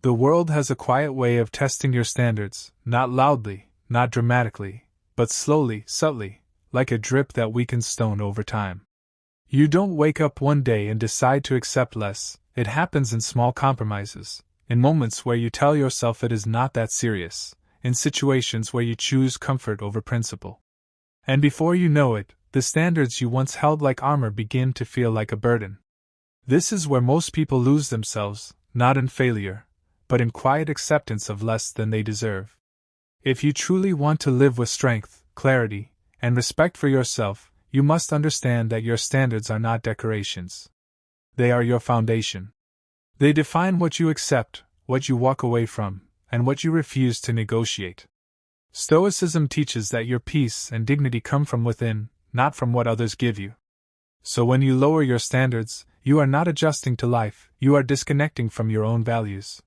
The world has a quiet way of testing your standards, not loudly, not dramatically, but slowly, subtly, like a drip that weakens stone over time. You don't wake up one day and decide to accept less. It happens in small compromises, in moments where you tell yourself it is not that serious, in situations where you choose comfort over principle. And before you know it, the standards you once held like armor begin to feel like a burden. This is where most people lose themselves, not in failure, but in quiet acceptance of less than they deserve. If you truly want to live with strength, clarity, and respect for yourself, you must understand that your standards are not decorations. They are your foundation. They define what you accept, what you walk away from, and what you refuse to negotiate. Stoicism teaches that your peace and dignity come from within, not from what others give you. So when you lower your standards, you are not adjusting to life, you are disconnecting from your own values.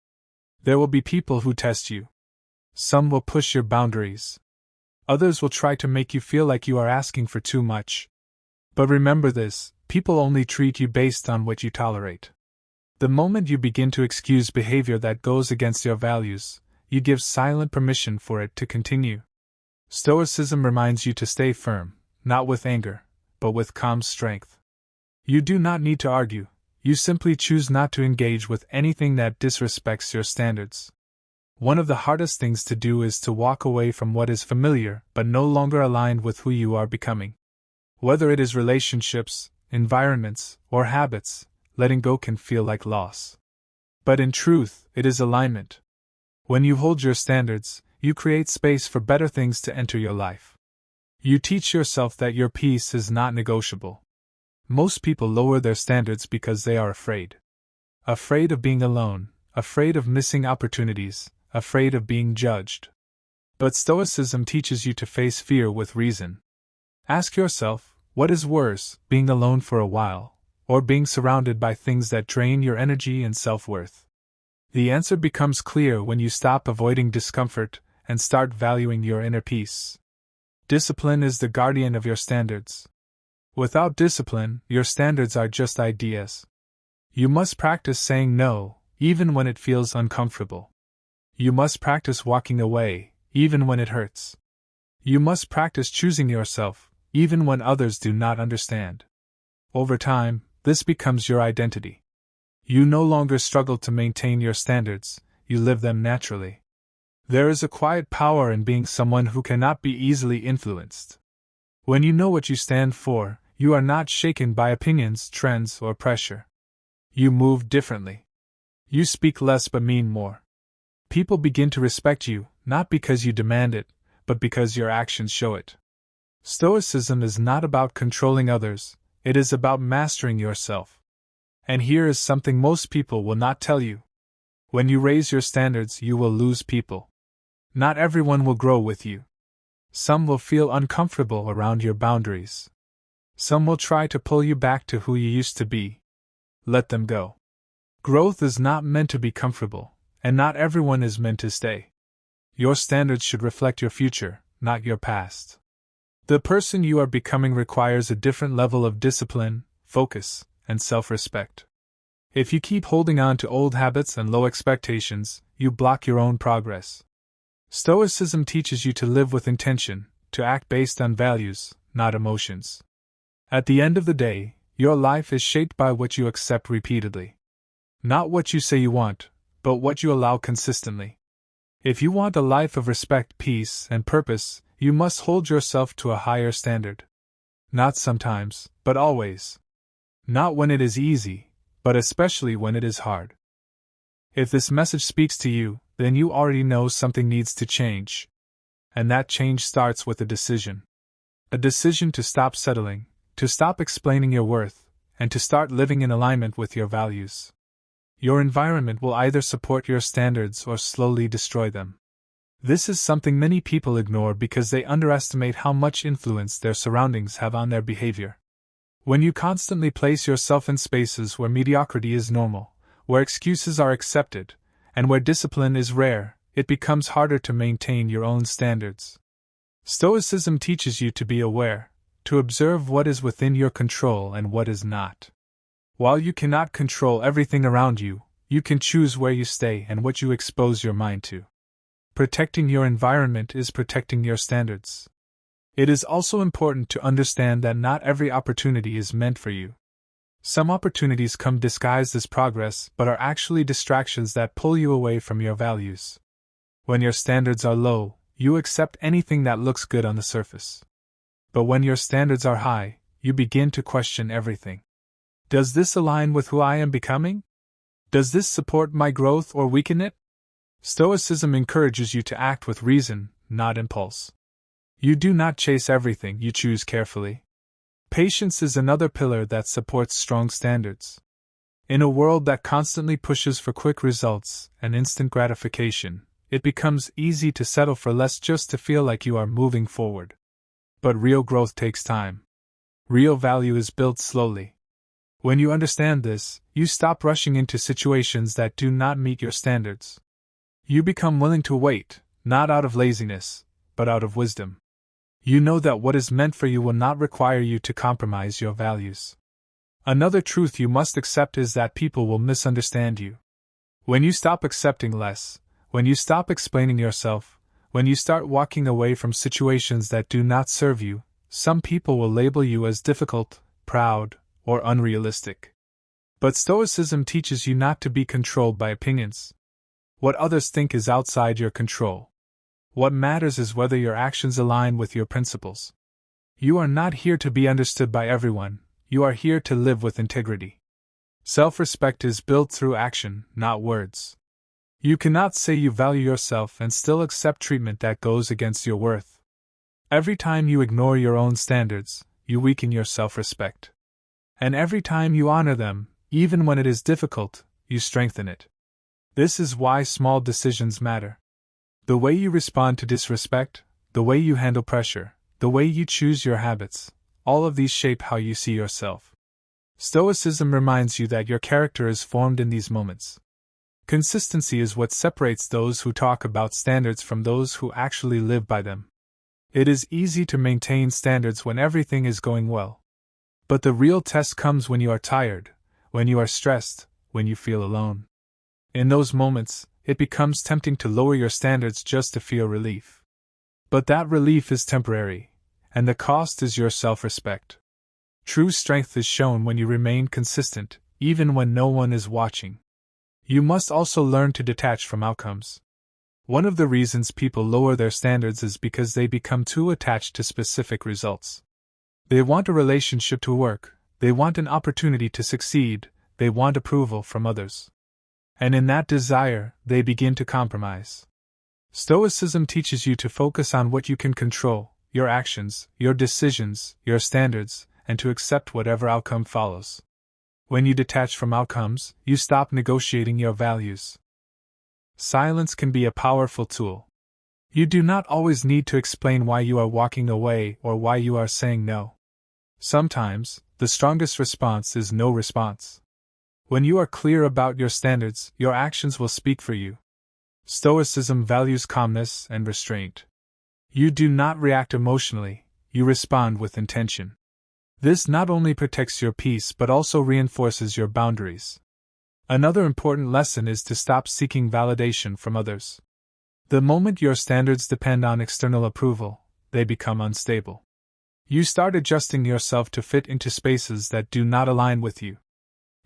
There will be people who test you. Some will push your boundaries. Others will try to make you feel like you are asking for too much. But remember this, people only treat you based on what you tolerate. The moment you begin to excuse behavior that goes against your values, you give silent permission for it to continue. Stoicism reminds you to stay firm, not with anger, but with calm strength. You do not need to argue, you simply choose not to engage with anything that disrespects your standards. One of the hardest things to do is to walk away from what is familiar but no longer aligned with who you are becoming. Whether it is relationships, environments, or habits, letting go can feel like loss. But in truth, it is alignment. When you hold your standards, you create space for better things to enter your life. You teach yourself that your peace is not negotiable. Most people lower their standards because they are afraid. Afraid of being alone, afraid of missing opportunities, afraid of being judged. But Stoicism teaches you to face fear with reason. Ask yourself, what is worse, being alone for a while, or being surrounded by things that drain your energy and self-worth? The answer becomes clear when you stop avoiding discomfort and start valuing your inner peace. Discipline is the guardian of your standards. Without discipline, your standards are just ideas. You must practice saying no, even when it feels uncomfortable. You must practice walking away, even when it hurts. You must practice choosing yourself, even when others do not understand. Over time, this becomes your identity. You no longer struggle to maintain your standards, you live them naturally. There is a quiet power in being someone who cannot be easily influenced. When you know what you stand for, you are not shaken by opinions, trends, or pressure. You move differently. You speak less but mean more. People begin to respect you, not because you demand it, but because your actions show it. Stoicism is not about controlling others, it is about mastering yourself. And here is something most people will not tell you. When you raise your standards, you will lose people. Not everyone will grow with you. Some will feel uncomfortable around your boundaries. Some will try to pull you back to who you used to be. Let them go. Growth is not meant to be comfortable, and not everyone is meant to stay. Your standards should reflect your future, not your past. The person you are becoming requires a different level of discipline, focus, and self-respect. If you keep holding on to old habits and low expectations, you block your own progress. Stoicism teaches you to live with intention, to act based on values, not emotions. At the end of the day, your life is shaped by what you accept repeatedly. Not what you say you want, but what you allow consistently. If you want a life of respect, peace, and purpose, you must hold yourself to a higher standard. Not sometimes, but always. Not when it is easy, but especially when it is hard. If this message speaks to you, then you already know something needs to change. And that change starts with a decision. A decision to stop settling, to stop explaining your worth, and to start living in alignment with your values. Your environment will either support your standards or slowly destroy them. This is something many people ignore because they underestimate how much influence their surroundings have on their behavior. When you constantly place yourself in spaces where mediocrity is normal, where excuses are accepted, and where discipline is rare, it becomes harder to maintain your own standards. Stoicism teaches you to be aware, to observe what is within your control and what is not. While you cannot control everything around you, you can choose where you stay and what you expose your mind to. Protecting your environment is protecting your standards. It is also important to understand that not every opportunity is meant for you. Some opportunities come disguised as progress but are actually distractions that pull you away from your values. When your standards are low, you accept anything that looks good on the surface. But when your standards are high, you begin to question everything. Does this align with who I am becoming? Does this support my growth or weaken it? Stoicism encourages you to act with reason, not impulse. You do not chase everything, you choose carefully. Patience is another pillar that supports strong standards. In a world that constantly pushes for quick results and instant gratification, it becomes easy to settle for less just to feel like you are moving forward. But real growth takes time. Real value is built slowly. When you understand this, you stop rushing into situations that do not meet your standards. You become willing to wait, not out of laziness, but out of wisdom. You know that what is meant for you will not require you to compromise your values. Another truth you must accept is that people will misunderstand you. When you stop accepting less, when you stop explaining yourself, when you start walking away from situations that do not serve you, some people will label you as difficult, proud, or unrealistic. But Stoicism teaches you not to be controlled by opinions. What others think is outside your control. What matters is whether your actions align with your principles. You are not here to be understood by everyone, you are here to live with integrity. Self-respect is built through action, not words. You cannot say you value yourself and still accept treatment that goes against your worth. Every time you ignore your own standards, you weaken your self-respect. And every time you honor them, even when it is difficult, you strengthen it. This is why small decisions matter. The way you respond to disrespect, the way you handle pressure, the way you choose your habits, all of these shape how you see yourself. Stoicism reminds you that your character is formed in these moments. Consistency is what separates those who talk about standards from those who actually live by them. It is easy to maintain standards when everything is going well. But the real test comes when you are tired, when you are stressed, when you feel alone. In those moments, it becomes tempting to lower your standards just to feel relief. But that relief is temporary, and the cost is your self-respect. True strength is shown when you remain consistent, even when no one is watching. You must also learn to detach from outcomes. One of the reasons people lower their standards is because they become too attached to specific results. They want a relationship to work, they want an opportunity to succeed, they want approval from others. And in that desire, they begin to compromise. Stoicism teaches you to focus on what you can control, your actions, your decisions, your standards, and to accept whatever outcome follows. When you detach from outcomes, you stop negotiating your values. Silence can be a powerful tool. You do not always need to explain why you are walking away or why you are saying no. Sometimes, the strongest response is no response. When you are clear about your standards, your actions will speak for you. Stoicism values calmness and restraint. You do not react emotionally, you respond with intention. This not only protects your peace but also reinforces your boundaries. Another important lesson is to stop seeking validation from others. The moment your standards depend on external approval, they become unstable. You start adjusting yourself to fit into spaces that do not align with you.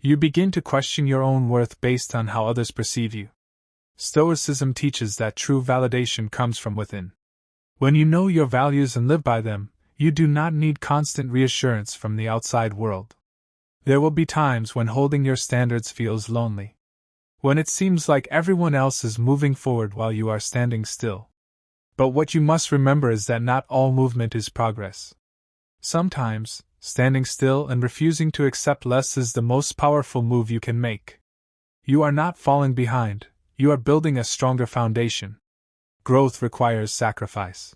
You begin to question your own worth based on how others perceive you. Stoicism teaches that true validation comes from within. When you know your values and live by them, you do not need constant reassurance from the outside world. There will be times when holding your standards feels lonely. When it seems like everyone else is moving forward while you are standing still. But what you must remember is that not all movement is progress. Sometimes, standing still and refusing to accept less is the most powerful move you can make. You are not falling behind, you are building a stronger foundation. Growth requires sacrifice.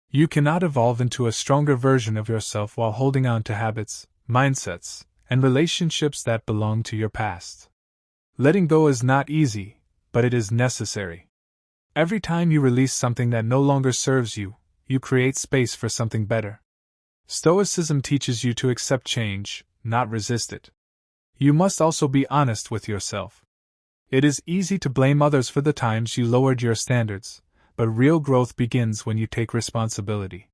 You cannot evolve into a stronger version of yourself while holding on to habits, mindsets, and relationships that belong to your past. Letting go is not easy, but it is necessary. Every time you release something that no longer serves you, you create space for something better. Stoicism teaches you to accept change, not resist it. You must also be honest with yourself. It is easy to blame others for the times you lowered your standards, but real growth begins when you take responsibility.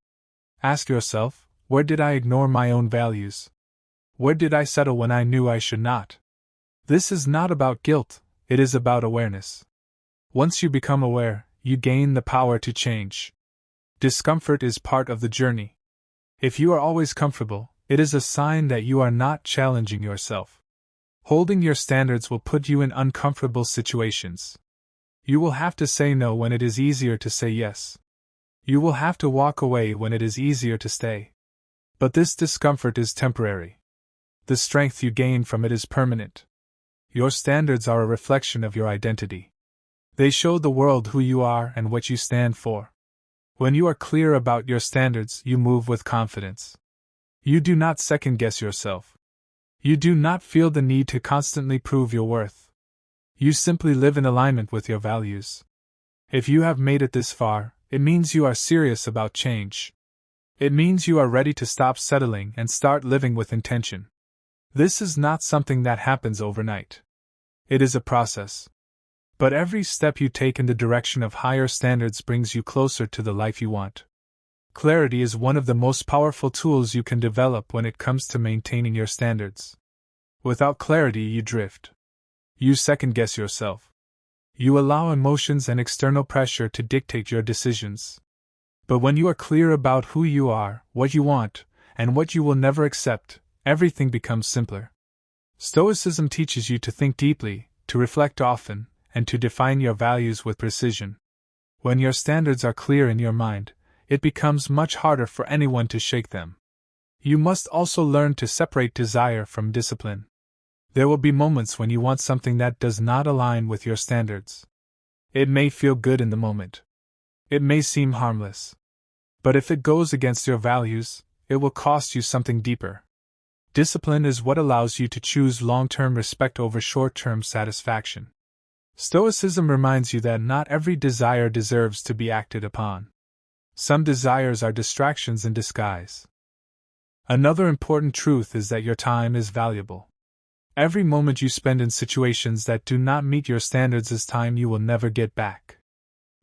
Ask yourself, where did I ignore my own values? Where did I settle when I knew I should not? This is not about guilt, it is about awareness. Once you become aware, you gain the power to change. Discomfort is part of the journey. If you are always comfortable, it is a sign that you are not challenging yourself. Holding your standards will put you in uncomfortable situations. You will have to say no when it is easier to say yes. You will have to walk away when it is easier to stay. But this discomfort is temporary. The strength you gain from it is permanent. Your standards are a reflection of your identity. They show the world who you are and what you stand for. When you are clear about your standards, you move with confidence. You do not second-guess yourself. You do not feel the need to constantly prove your worth. You simply live in alignment with your values. If you have made it this far, it means you are serious about change. It means you are ready to stop settling and start living with intention. This is not something that happens overnight. It is a process. But every step you take in the direction of higher standards brings you closer to the life you want. Clarity is one of the most powerful tools you can develop when it comes to maintaining your standards. Without clarity, you drift. You second-guess yourself. You allow emotions and external pressure to dictate your decisions. But when you are clear about who you are, what you want, and what you will never accept, everything becomes simpler. Stoicism teaches you to think deeply, to reflect often, and to define your values with precision. When your standards are clear in your mind, it becomes much harder for anyone to shake them. You must also learn to separate desire from discipline. There will be moments when you want something that does not align with your standards. It may feel good in the moment. It may seem harmless. But if it goes against your values, it will cost you something deeper. Discipline is what allows you to choose long-term respect over short-term satisfaction. Stoicism reminds you that not every desire deserves to be acted upon. Some desires are distractions in disguise. Another important truth is that your time is valuable. Every moment you spend in situations that do not meet your standards is time you will never get back.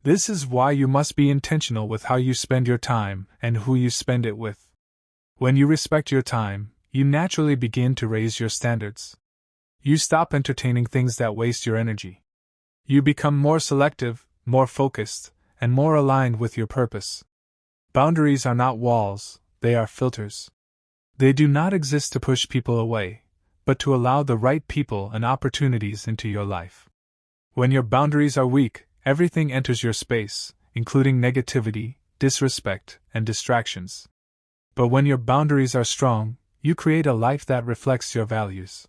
This is why you must be intentional with how you spend your time and who you spend it with. When you respect your time, you naturally begin to raise your standards. You stop entertaining things that waste your energy. You become more selective, more focused, and more aligned with your purpose. Boundaries are not walls, they are filters. They do not exist to push people away, but to allow the right people and opportunities into your life. When your boundaries are weak, everything enters your space, including negativity, disrespect, and distractions. But when your boundaries are strong, you create a life that reflects your values.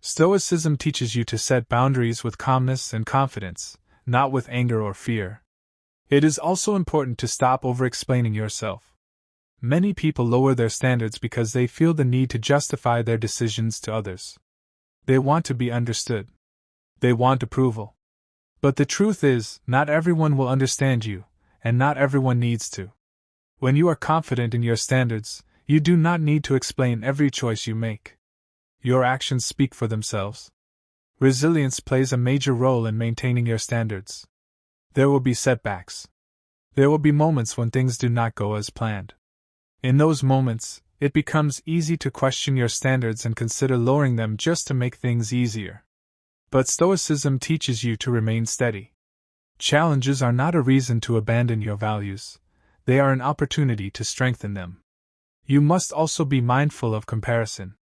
Stoicism teaches you to set boundaries with calmness and confidence, not with anger or fear. It is also important to stop over-explaining yourself. Many people lower their standards because they feel the need to justify their decisions to others. They want to be understood. They want approval. But the truth is, not everyone will understand you, and not everyone needs to. When you are confident in your standards, you do not need to explain every choice you make. Your actions speak for themselves. Resilience plays a major role in maintaining your standards. There will be setbacks. There will be moments when things do not go as planned. In those moments, it becomes easy to question your standards and consider lowering them just to make things easier. But Stoicism teaches you to remain steady. Challenges are not a reason to abandon your values, they are an opportunity to strengthen them. You must also be mindful of comparison.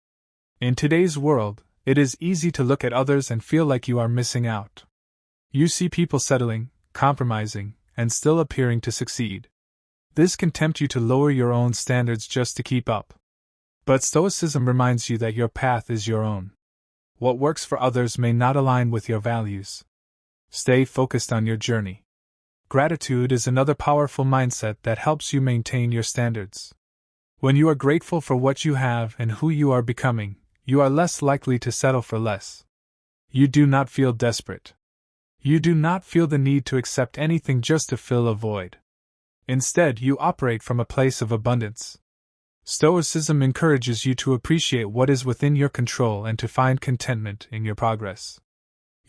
In today's world, it is easy to look at others and feel like you are missing out. You see people settling, compromising, and still appearing to succeed. This can tempt you to lower your own standards just to keep up. But Stoicism reminds you that your path is your own. What works for others may not align with your values. Stay focused on your journey. Gratitude is another powerful mindset that helps you maintain your standards. When you are grateful for what you have and who you are becoming, you are less likely to settle for less. You do not feel desperate. You do not feel the need to accept anything just to fill a void. Instead, you operate from a place of abundance. Stoicism encourages you to appreciate what is within your control and to find contentment in your progress.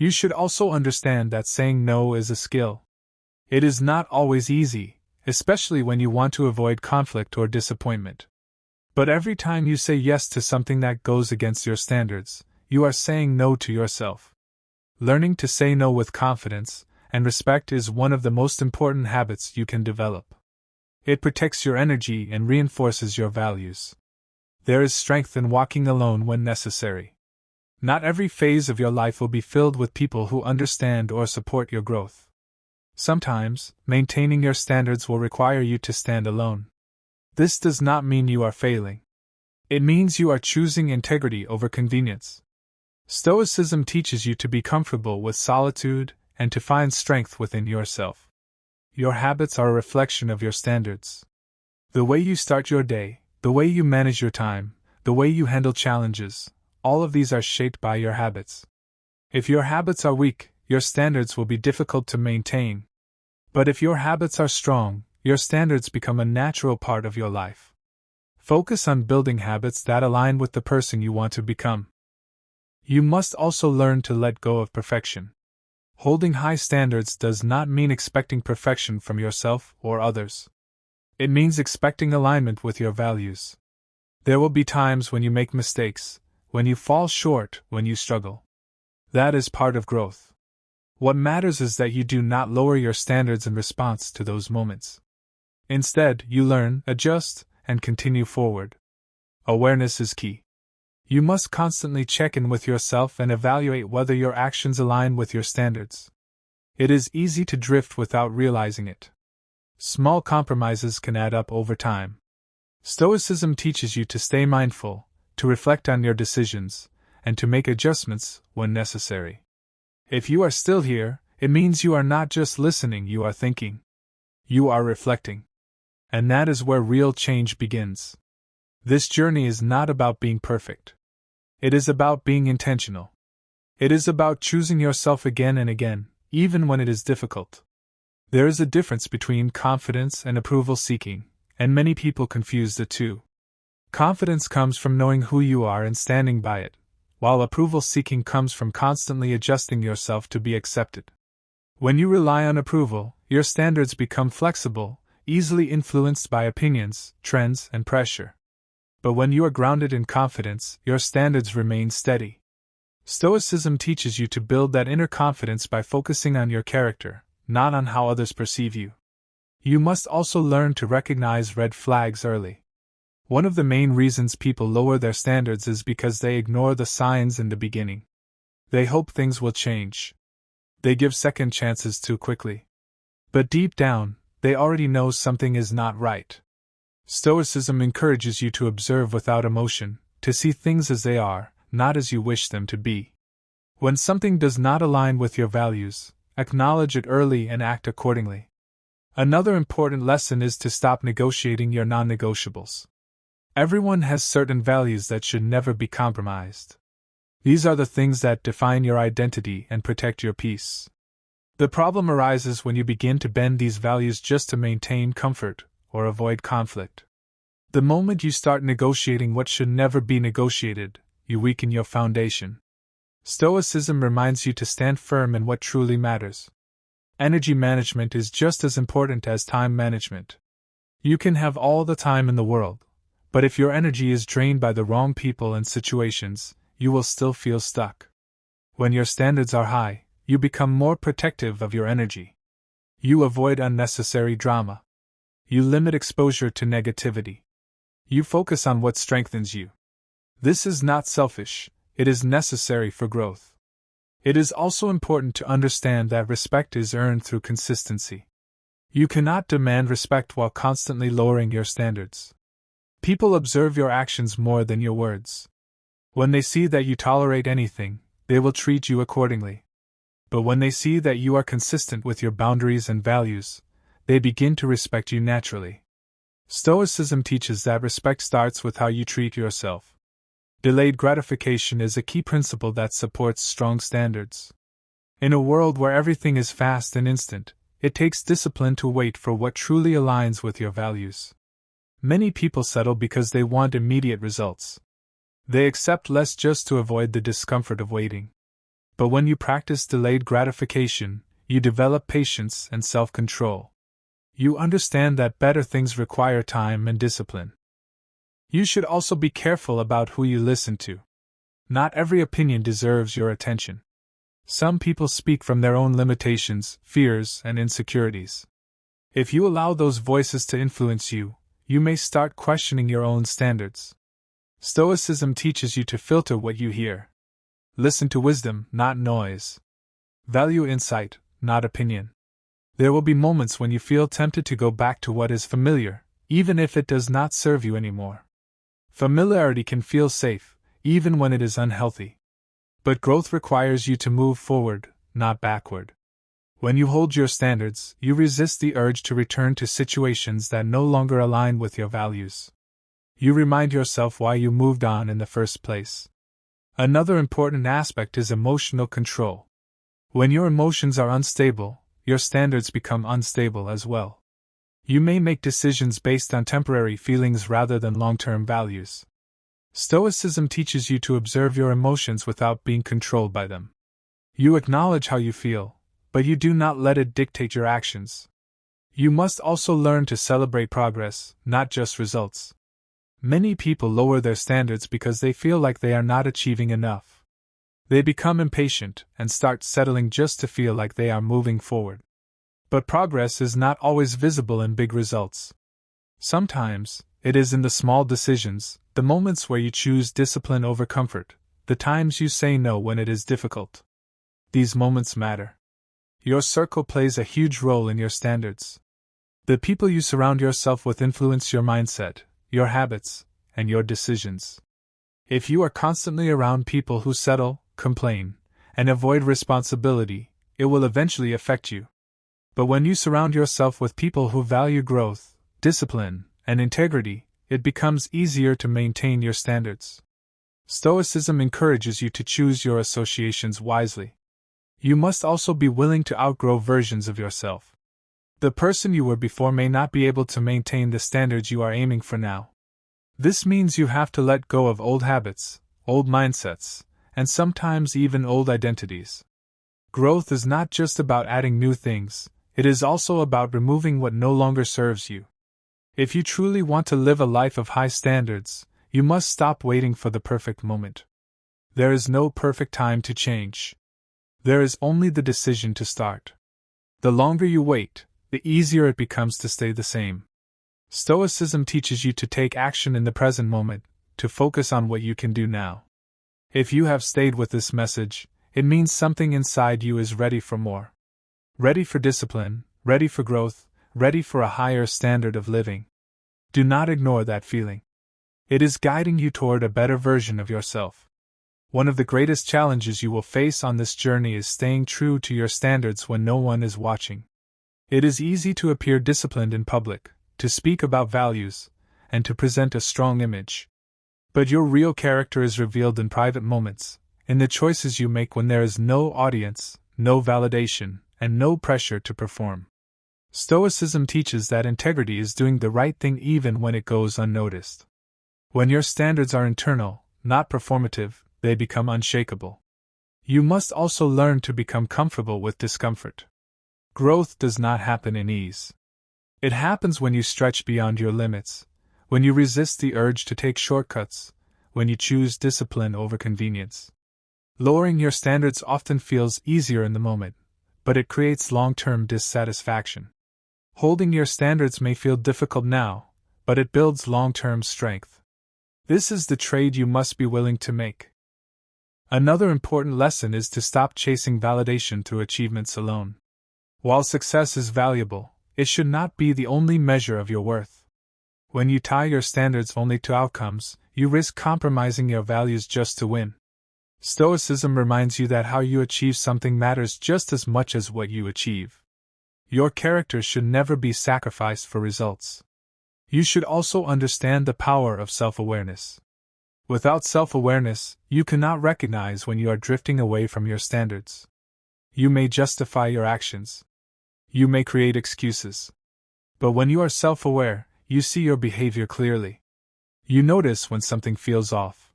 You should also understand that saying no is a skill. It is not always easy, especially when you want to avoid conflict or disappointment. But every time you say yes to something that goes against your standards, you are saying no to yourself. Learning to say no with confidence and respect is one of the most important habits you can develop. It protects your energy and reinforces your values. There is strength in walking alone when necessary. Not every phase of your life will be filled with people who understand or support your growth. Sometimes, maintaining your standards will require you to stand alone. This does not mean you are failing. It means you are choosing integrity over convenience. Stoicism teaches you to be comfortable with solitude and to find strength within yourself. Your habits are a reflection of your standards. The way you start your day, the way you manage your time, the way you handle challenges, all of these are shaped by your habits. If your habits are weak, your standards will be difficult to maintain. But if your habits are strong, your standards become a natural part of your life. Focus on building habits that align with the person you want to become. You must also learn to let go of perfection. Holding high standards does not mean expecting perfection from yourself or others. It means expecting alignment with your values. There will be times when you make mistakes, when you fall short, when you struggle. That is part of growth. What matters is that you do not lower your standards in response to those moments. Instead, you learn, adjust, and continue forward. Awareness is key. You must constantly check in with yourself and evaluate whether your actions align with your standards. It is easy to drift without realizing it. Small compromises can add up over time. Stoicism teaches you to stay mindful, to reflect on your decisions, and to make adjustments when necessary. If you are still here, it means you are not just listening, you are thinking. You are reflecting. And that is where real change begins. This journey is not about being perfect. It is about being intentional. It is about choosing yourself again and again, even when it is difficult. There is a difference between confidence and approval seeking, and many people confuse the two. Confidence comes from knowing who you are and standing by it, while approval seeking comes from constantly adjusting yourself to be accepted. When you rely on approval, your standards become flexible, easily influenced by opinions, trends, and pressure. But when you are grounded in confidence, your standards remain steady. Stoicism teaches you to build that inner confidence by focusing on your character, not on how others perceive you. You must also learn to recognize red flags early. One of the main reasons people lower their standards is because they ignore the signs in the beginning. They hope things will change. They give second chances too quickly. But deep down, they already know something is not right. Stoicism encourages you to observe without emotion, to see things as they are, not as you wish them to be. When something does not align with your values, acknowledge it early and act accordingly. Another important lesson is to stop negotiating your non-negotiables. Everyone has certain values that should never be compromised. These are the things that define your identity and protect your peace. The problem arises when you begin to bend these values just to maintain comfort or avoid conflict. The moment you start negotiating what should never be negotiated, you weaken your foundation. Stoicism reminds you to stand firm in what truly matters. Energy management is just as important as time management. You can have all the time in the world, but if your energy is drained by the wrong people and situations, you will still feel stuck. When your standards are high, you become more protective of your energy. You avoid unnecessary drama. You limit exposure to negativity. You focus on what strengthens you. This is not selfish, it is necessary for growth. It is also important to understand that respect is earned through consistency. You cannot demand respect while constantly lowering your standards. People observe your actions more than your words. When they see that you tolerate anything, they will treat you accordingly. But when they see that you are consistent with your boundaries and values, they begin to respect you naturally. Stoicism teaches that respect starts with how you treat yourself. Delayed gratification is a key principle that supports strong standards. In a world where everything is fast and instant, it takes discipline to wait for what truly aligns with your values. Many people settle because they want immediate results. They accept less just to avoid the discomfort of waiting. But when you practice delayed gratification, you develop patience and self-control. You understand that better things require time and discipline. You should also be careful about who you listen to. Not every opinion deserves your attention. Some people speak from their own limitations, fears, and insecurities. If you allow those voices to influence you, you may start questioning your own standards. Stoicism teaches you to filter what you hear. Listen to wisdom, not noise. Value insight, not opinion. There will be moments when you feel tempted to go back to what is familiar, even if it does not serve you anymore. Familiarity can feel safe, even when it is unhealthy. But growth requires you to move forward, not backward. When you hold your standards, you resist the urge to return to situations that no longer align with your values. You remind yourself why you moved on in the first place. Another important aspect is emotional control. When your emotions are unstable, your standards become unstable as well. You may make decisions based on temporary feelings rather than long-term values. Stoicism teaches you to observe your emotions without being controlled by them. You acknowledge how you feel, but you do not let it dictate your actions. You must also learn to celebrate progress, not just results. Many people lower their standards because they feel like they are not achieving enough. They become impatient and start settling just to feel like they are moving forward. But progress is not always visible in big results. Sometimes, it is in the small decisions, the moments where you choose discipline over comfort, the times you say no when it is difficult. These moments matter. Your circle plays a huge role in your standards. The people you surround yourself with influence your mindset, your habits, and your decisions. If you are constantly around people who settle, complain, and avoid responsibility, it will eventually affect you. But when you surround yourself with people who value growth, discipline, and integrity, it becomes easier to maintain your standards. Stoicism encourages you to choose your associations wisely. You must also be willing to outgrow versions of yourself. The person you were before may not be able to maintain the standards you are aiming for now. This means you have to let go of old habits, old mindsets, and sometimes even old identities. Growth is not just about adding new things, it is also about removing what no longer serves you. If you truly want to live a life of high standards, you must stop waiting for the perfect moment. There is no perfect time to change. There is only the decision to start. The longer you wait, the easier it becomes to stay the same. Stoicism teaches you to take action in the present moment, to focus on what you can do now. If you have stayed with this message, it means something inside you is ready for more. Ready for discipline, ready for growth, ready for a higher standard of living. Do not ignore that feeling. It is guiding you toward a better version of yourself. One of the greatest challenges you will face on this journey is staying true to your standards when no one is watching. It is easy to appear disciplined in public, to speak about values, and to present a strong image. But your real character is revealed in private moments, in the choices you make when there is no audience, no validation, and no pressure to perform. Stoicism teaches that integrity is doing the right thing even when it goes unnoticed. When your standards are internal, not performative, they become unshakable. You must also learn to become comfortable with discomfort. Growth does not happen in ease. It happens when you stretch beyond your limits, when you resist the urge to take shortcuts, when you choose discipline over convenience. Lowering your standards often feels easier in the moment, but it creates long-term dissatisfaction. Holding your standards may feel difficult now, but it builds long-term strength. This is the trade you must be willing to make. Another important lesson is to stop chasing validation through achievements alone. While success is valuable, it should not be the only measure of your worth. When you tie your standards only to outcomes, you risk compromising your values just to win. Stoicism reminds you that how you achieve something matters just as much as what you achieve. Your character should never be sacrificed for results. You should also understand the power of self-awareness. Without self-awareness, you cannot recognize when you are drifting away from your standards. You may justify your actions. You may create excuses. But when you are self-aware, you see your behavior clearly. You notice when something feels off.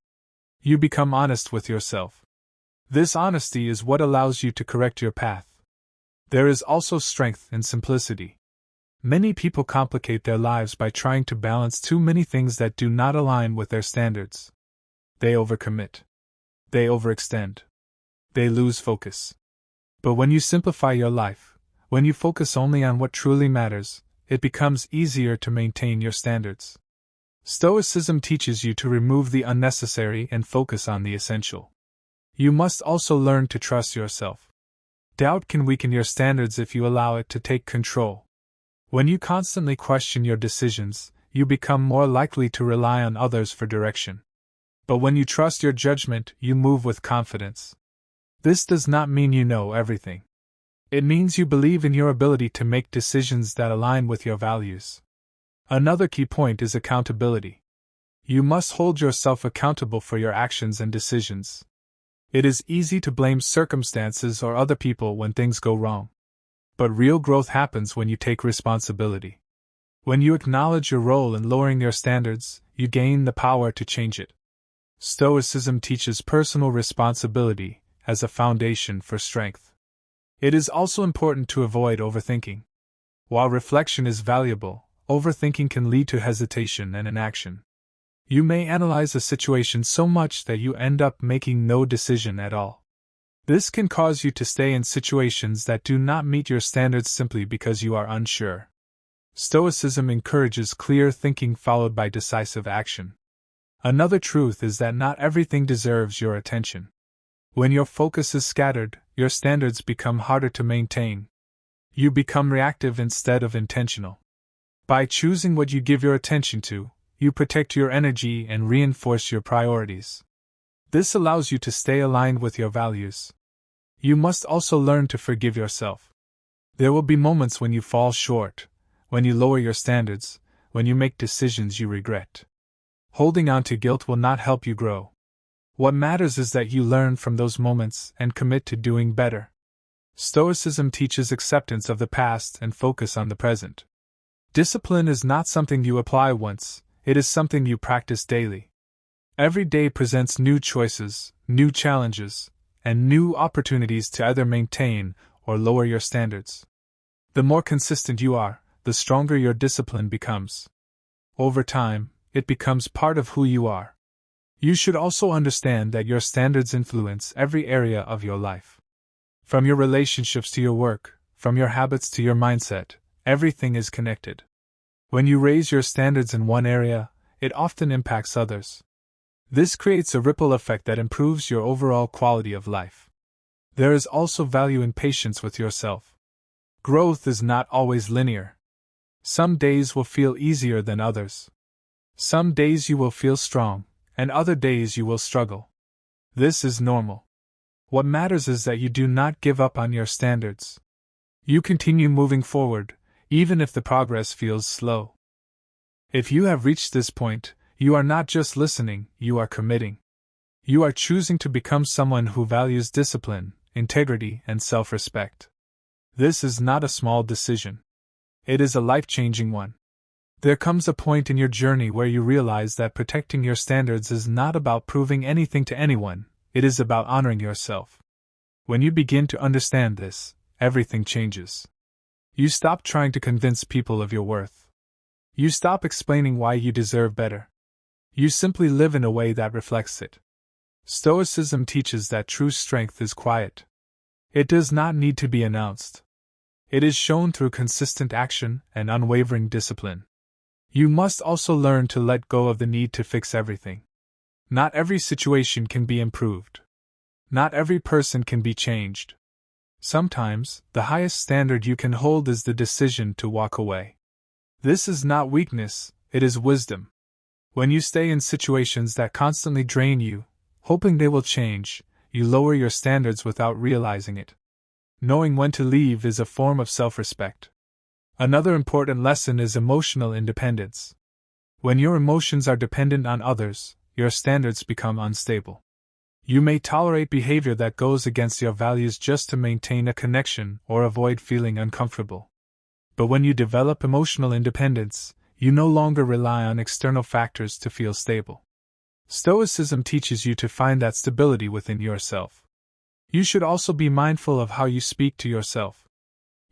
You become honest with yourself. This honesty is what allows you to correct your path. There is also strength in simplicity. Many people complicate their lives by trying to balance too many things that do not align with their standards. They overcommit. They overextend. They lose focus. But when you simplify your life, when you focus only on what truly matters, it becomes easier to maintain your standards. Stoicism teaches you to remove the unnecessary and focus on the essential. You must also learn to trust yourself. Doubt can weaken your standards if you allow it to take control. When you constantly question your decisions, you become more likely to rely on others for direction. But when you trust your judgment, you move with confidence. This does not mean you know everything. It means you believe in your ability to make decisions that align with your values. Another key point is accountability. You must hold yourself accountable for your actions and decisions. It is easy to blame circumstances or other people when things go wrong. But real growth happens when you take responsibility. When you acknowledge your role in lowering your standards, you gain the power to change it. Stoicism teaches personal responsibility as a foundation for strength. It is also important to avoid overthinking. While reflection is valuable, overthinking can lead to hesitation and inaction. You may analyze a situation so much that you end up making no decision at all. This can cause you to stay in situations that do not meet your standards simply because you are unsure. Stoicism encourages clear thinking followed by decisive action. Another truth is that not everything deserves your attention. When your focus is scattered, your standards become harder to maintain. You become reactive instead of intentional. By choosing what you give your attention to, you protect your energy and reinforce your priorities. This allows you to stay aligned with your values. You must also learn to forgive yourself. There will be moments when you fall short, when you lower your standards, when you make decisions you regret. Holding on to guilt will not help you grow. What matters is that you learn from those moments and commit to doing better. Stoicism teaches acceptance of the past and focus on the present. Discipline is not something you apply once, it is something you practice daily. Every day presents new choices, new challenges, and new opportunities to either maintain or lower your standards. The more consistent you are, the stronger your discipline becomes. Over time, it becomes part of who you are. You should also understand that your standards influence every area of your life. From your relationships to your work, from your habits to your mindset, everything is connected. When you raise your standards in one area, it often impacts others. This creates a ripple effect that improves your overall quality of life. There is also value in patience with yourself. Growth is not always linear. Some days will feel easier than others. Some days you will feel strong, and other days you will struggle. This is normal. What matters is that you do not give up on your standards. You continue moving forward, even if the progress feels slow. If you have reached this point, you are not just listening, you are committing. You are choosing to become someone who values discipline, integrity, and self-respect. This is not a small decision. It is a life-changing one. There comes a point in your journey where you realize that protecting your standards is not about proving anything to anyone, it is about honoring yourself. When you begin to understand this, everything changes. You stop trying to convince people of your worth. You stop explaining why you deserve better. You simply live in a way that reflects it. Stoicism teaches that true strength is quiet. It does not need to be announced. It is shown through consistent action and unwavering discipline. You must also learn to let go of the need to fix everything. Not every situation can be improved. Not every person can be changed. Sometimes, the highest standard you can hold is the decision to walk away. This is not weakness, it is wisdom. When you stay in situations that constantly drain you, hoping they will change, you lower your standards without realizing it. Knowing when to leave is a form of self-respect. Another important lesson is emotional independence. When your emotions are dependent on others, your standards become unstable. You may tolerate behavior that goes against your values just to maintain a connection or avoid feeling uncomfortable. But when you develop emotional independence, you no longer rely on external factors to feel stable. Stoicism teaches you to find that stability within yourself. You should also be mindful of how you speak to yourself.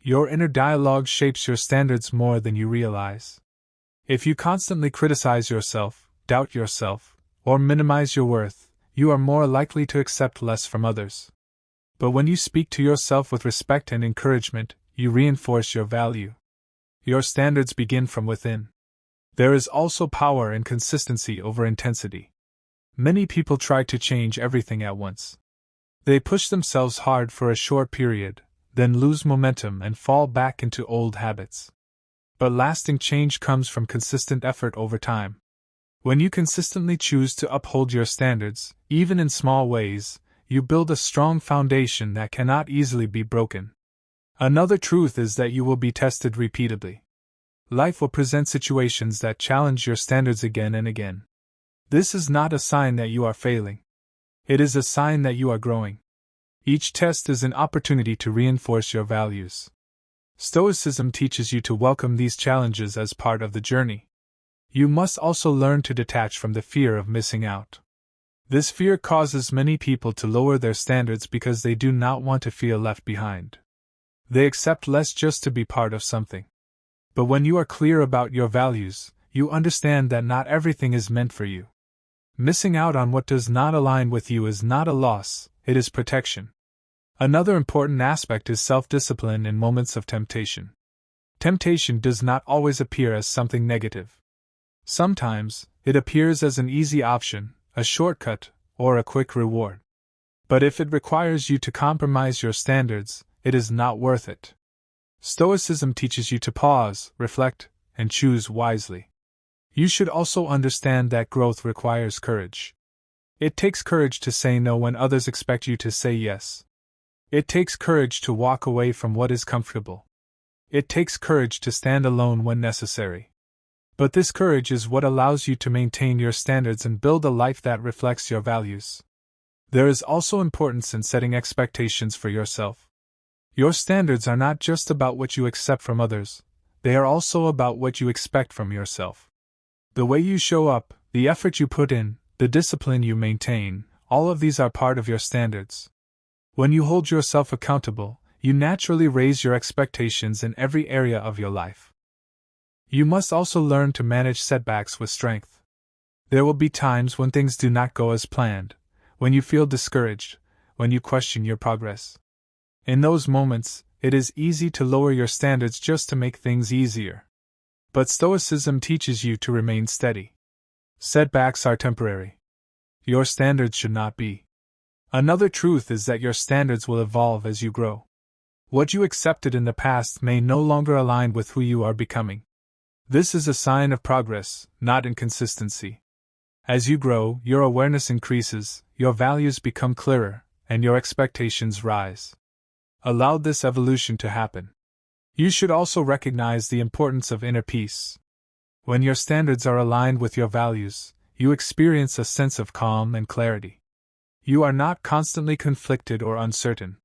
Your inner dialogue shapes your standards more than you realize. If you constantly criticize yourself, doubt yourself, or minimize your worth, you are more likely to accept less from others. But when you speak to yourself with respect and encouragement, you reinforce your value. Your standards begin from within. There is also power in consistency over intensity. Many people try to change everything at once. They push themselves hard for a short period, then lose momentum and fall back into old habits. But lasting change comes from consistent effort over time. When you consistently choose to uphold your standards, even in small ways, you build a strong foundation that cannot easily be broken. Another truth is that you will be tested repeatedly. Life will present situations that challenge your standards again and again. This is not a sign that you are failing. It is a sign that you are growing. Each test is an opportunity to reinforce your values. Stoicism teaches you to welcome these challenges as part of the journey. You must also learn to detach from the fear of missing out. This fear causes many people to lower their standards because they do not want to feel left behind. They accept less just to be part of something. But when you are clear about your values, you understand that not everything is meant for you. Missing out on what does not align with you is not a loss, it is protection. Another important aspect is self-discipline in moments of temptation. Temptation does not always appear as something negative. Sometimes, it appears as an easy option, a shortcut, or a quick reward. But if it requires you to compromise your standards, it is not worth it. Stoicism teaches you to pause, reflect, and choose wisely. You should also understand that growth requires courage. It takes courage to say no when others expect you to say yes. It takes courage to walk away from what is comfortable. It takes courage to stand alone when necessary. But this courage is what allows you to maintain your standards and build a life that reflects your values. There is also importance in setting expectations for yourself. Your standards are not just about what you accept from others, they are also about what you expect from yourself. The way you show up, the effort you put in, the discipline you maintain, all of these are part of your standards. When you hold yourself accountable, you naturally raise your expectations in every area of your life. You must also learn to manage setbacks with strength. There will be times when things do not go as planned, when you feel discouraged, when you question your progress. In those moments, it is easy to lower your standards just to make things easier. But Stoicism teaches you to remain steady. Setbacks are temporary. Your standards should not be. Another truth is that your standards will evolve as you grow. What you accepted in the past may no longer align with who you are becoming. This is a sign of progress, not inconsistency. As you grow, your awareness increases, your values become clearer, and your expectations rise. Allow this evolution to happen. You should also recognize the importance of inner peace. When your standards are aligned with your values, you experience a sense of calm and clarity. You are not constantly conflicted or uncertain.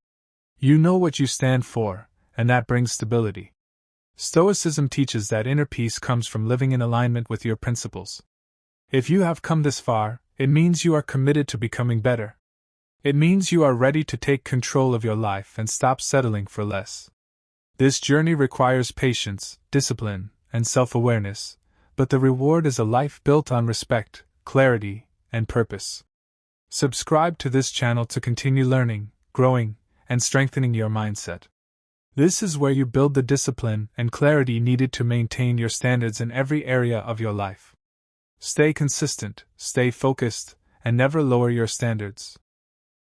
You know what you stand for, and that brings stability. Stoicism teaches that inner peace comes from living in alignment with your principles. If you have come this far, it means you are committed to becoming better. It means you are ready to take control of your life and stop settling for less. This journey requires patience, discipline, and self-awareness, but the reward is a life built on respect, clarity, and purpose. Subscribe to this channel to continue learning, growing, and strengthening your mindset. This is where you build the discipline and clarity needed to maintain your standards in every area of your life. Stay consistent, stay focused, and never lower your standards.